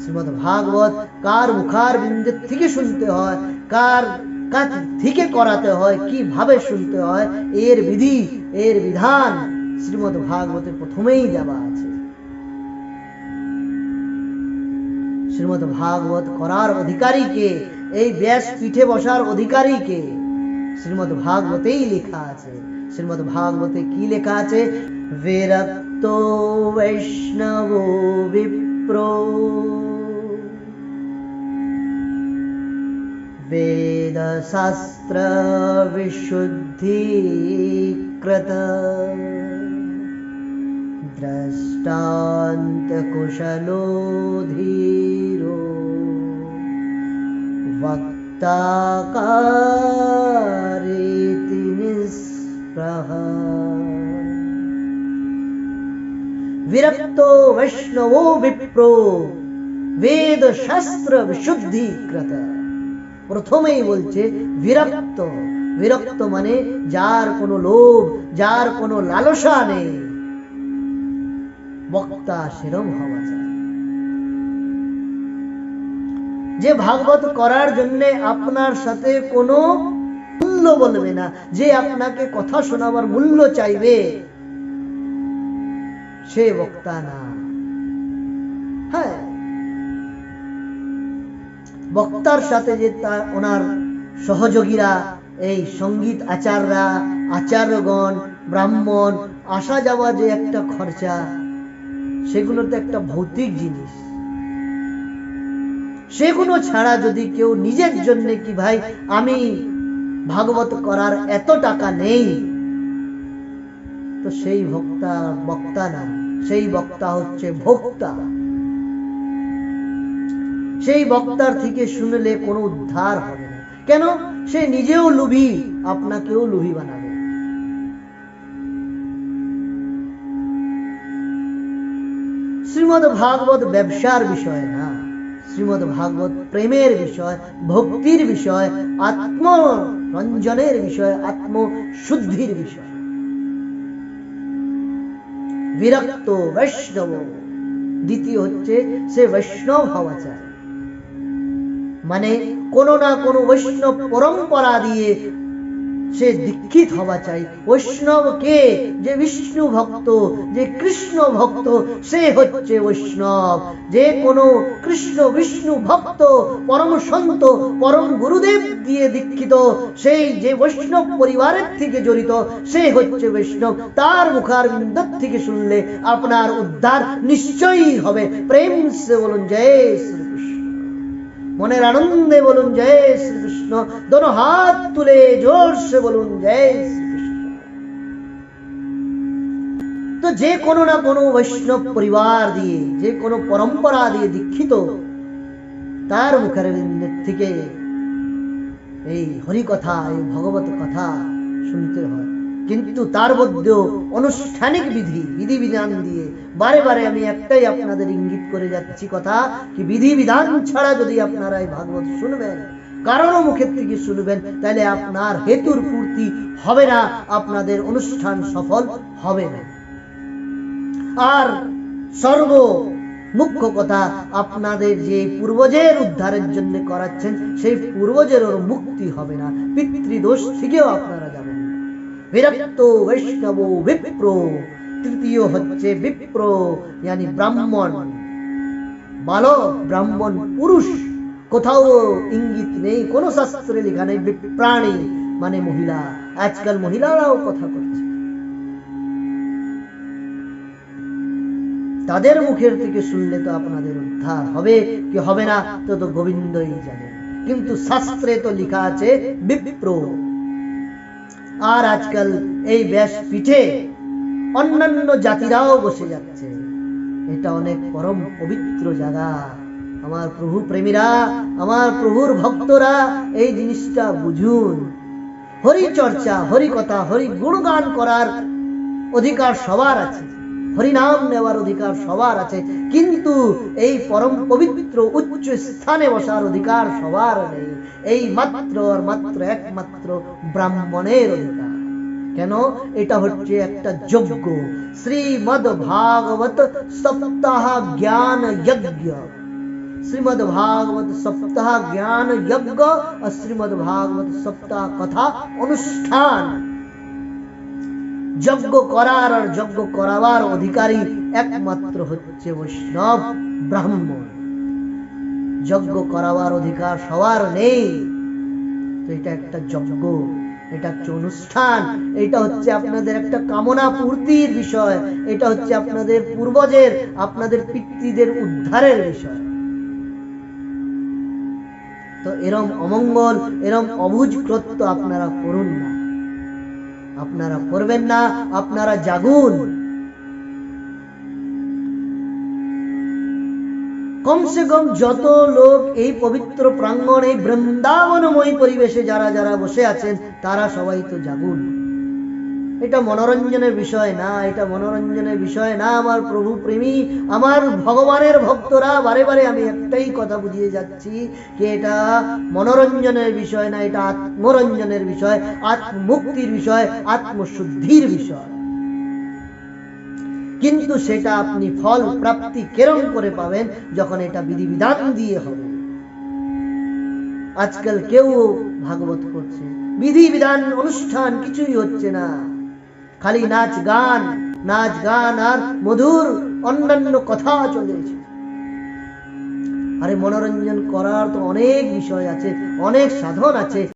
শ্রীমদ্ ভাগবত কার মুখার বিন্দের থেকে শুনতে হয়, কার কাছ থেকে করাতে হয়, কিভাবে শুনতে হয়, এর বিধি এর বিধান শ্রীমদ্ ভাগবতে প্রথমেই দেওয়া আছে। শ্রীমদ্ ভাগবত করার অধিকারী কে? এই ব্যাস পিঠে বসার অধিকারী কে? শ্রীমদ্ ভাগবতেই লেখা আছে। শ্রীমদ্ ভাগবতে কি লেখা আছে? বিরক্তো বৈষ্ণবো বিপ্রো বেদ শাস্ত্র বিশুদ্ধিকৃত দ্রষ্টান্ত কুশলো ধীরো वक्ता कारेति निस्पृह विरक्तो वैष्णवो विप्रो वेद शास्त्र विशुद्धिकृत। প্রথমেই বলছে বিরক্ত। বিরক্ত মানে যার কোনো লোভ, যার কোনো লালসা নেই, বক্তা সেরম হওয়া চাই। যে ভাগবত করার জন্য আপনার সাথে কোনো মূল্য বলবে না, যে আপনাকে কথা শোনাবার মূল্য চাইবে, সে বক্তা না। হ্যাঁ, বক্তার সাথে যে তার ওনার সহযোগীরা, এই সঙ্গীত আচাররা, আচার্যগণ, ব্রাহ্মণ, আসা যাওয়া যে একটা খরচা, সেগুলো তো একটা ভৌতিক জিনিস। সেগুলো ছাড়া যদি কেউ নিজের জন্য কি ভাই আমি ভাগবত করার এত টাকা নেই, তো সেই ভক্তা বক্তা না, সেই বক্তা হচ্ছে ভোক্তা। সেই বক্তার থেকে শুনলে কোনো উদ্ধার হবে না। কেন? সে নিজেও লোভী, আপনাকেও লোভী বানাবে। শ্রীমদ্ ভাগবত ব্যবসার বিষয় না, শ্রীমদ্ ভাগবত প্রেমের বিষয়, ভক্তির বিষয়, আত্মরঞ্জনের বিষয়, আত্মশুদ্ধির বিষয়। বিরক্ত বৈষ্ণব, দ্বিতীয় হচ্ছে সে বৈষ্ণব হওয়া চায়। মানে কোনো না কোনো বৈষ্ণব পরম্পরা দিয়ে সে দীক্ষিত হওয়া চাই। বৈষ্ণব কে? যে বিষ্ণু ভক্ত, যে কৃষ্ণ ভক্ত, সে হচ্ছে বৈষ্ণব। যে কোনো কৃষ্ণ বিষ্ণু ভক্ত, পরম সন্ত, পরম গুরুদেব দিয়ে দীক্ষিত, সেই যে বৈষ্ণব পরিবারের থেকে জড়িত, সে হচ্ছে বৈষ্ণব। তার মুখার বিন্দ থেকে শুনলে আপনার উদ্ধার নিশ্চয়ই হবে। প্রেম সে বলুন জয় শ্রীকৃষ্ণ, মনের আনন্দে বলুন জয় শ্রীকৃষ্ণ, দোনো হাত তুলে জোর সে বলুন জয় শ্রীকৃষ্ণ। তো যে কোনো না কোনো বৈষ্ণব পরিবার দিয়ে, যে কোনো পরম্পরা দিয়ে দীক্ষিত, তার মুখের বিন্দের থেকে এই হরি কথা, এই ভগবত কথা শুনতে হয়। কিন্তু তার মধ্যেও আনুষ্ঠানিক বিধি বিধান দিয়ে, বারে বারে আমি একটাই আপনাদের ইঙ্গিত করে যাচ্ছি কথা, কি বিধি বিধান ছাড়া যদি আপনারা এই ভাগবত শুনবেন, কারণ মুখের থেকে শুনবেন, তাহলে আপনার হেতুর পূর্তি হবে না, আপনাদের অনুষ্ঠান সফল হবে না। আর সর্ব মুখ্য কথা, আপনাদের যে পূর্বজের উদ্ধারের জন্য করাচ্ছেন, সেই পূর্বজেরও মুক্তি হবে না, পিতৃদোষ থেকেও আপনারা যাবেন। বিরক্ত বৈষ্ণব বিপ্র, তৃতীয় হচ্ছে বিপ্র यानी ব্রাহ্মণ। বালক, ব্রাহ্মণ, পুরুষ, কোথাও ইঙ্গিত নেই, কোন শাস্ত্রে লেখা নেই। বিপ্রাণী মানে মহিলা। আজকাল মহিলারাও কথা করছে, তাদের মুখের থেকে শুনলে তো আপনাদের উদ্ধার হবে কি হবে না তো গোবিন্দই জানে। কিন্তু শাস্ত্রে তো লেখা আছে বিপ্র। আর আজকাল এই ব্যাসপীঠে অন্যান্য জাতিরাও বসে যাচ্ছে। এটা অনেক পরম পবিত্র জায়গা। আমার প্রভু প্রেমীরা, আমার প্রভুর ভক্তরা এই জিনিসটা বুঝুন। হরি চর্চা, হরি কথা, হরি গুণগান করার অধিকার সবার আছে, হরি নাম নেওয়ার অধিকার সবার আছে, কিন্তু এই পরম পবিত্র উচ্চ স্থানে বসার অধিকার সবার নেই। এই মাত্র আর মাত্র একমাত্র ব্রাহ্মণের অধিকার। কেন? এটা হচ্ছে একটা যজ্ঞ, শ্রীমদ্ ভাগবত সপ্তাহ জ্ঞান যজ্ঞ। শ্রীমদ্ ভাগবত সপ্তাহ জ্ঞান যজ্ঞ আর শ্রীমদ্ ভাগবত সপ্তাহ কথা অনুষ্ঠান। যজ্ঞ করার আর যজ্ঞ করাবার অধিকারী একমাত্র হচ্ছে বৈষ্ণব ব্রাহ্মণ। যজ্ঞ করাবার অধিকার সবার নেই। তো এটা একটা যজ্ঞ, এটা হচ্ছে অনুষ্ঠান, এটা হচ্ছে আপনাদের একটা কামনা পূর্তির বিষয়, এটা হচ্ছে আপনাদের পূর্বজের, আপনাদের পিতৃদের উদ্ধারের বিষয়। তো এরম অমঙ্গল, এরম অবুঝ কৃত্য আপনারা করুন না, আপনারা করবেন না, আপনারা জাগুন। কমসে কম যত লোক এই পবিত্র প্রাঙ্গণ, এই বৃন্দাবনময় পরিবেশে যারা যারা বসে আছেন, তারা সবাই তো জাগুন। এটা মনোরঞ্জনের বিষয় না, এটা মনোরঞ্জনের বিষয় না। আমার প্রভু প্রেমী, আমার ভগবানের ভক্তরা, বারে বারে আমি একটাই কথা বুঝিয়ে যাচ্ছি যে এটা মনোরঞ্জনের বিষয় না, এটা আত্মরঞ্জনের বিষয়, আত্মমুক্তির বিষয়, আত্মশুদ্ধির বিষয়। কিন্তু সেটা আপনি ফল প্রাপ্তি কেরম করে পাবেন? যখন এটা বিধিবিধান দিয়ে হবে। আজকাল কেউ ভাগবত করছে, বিধিবিধান অনুষ্ঠান কিছুই হচ্ছে না, খালি নাচ গান, নাচ গান আর মধুর অন্যান্য কথা চলেছে। আরে মনোরঞ্জন করার তো অনেক বিষয় আছে, অনেক সাধন আছে।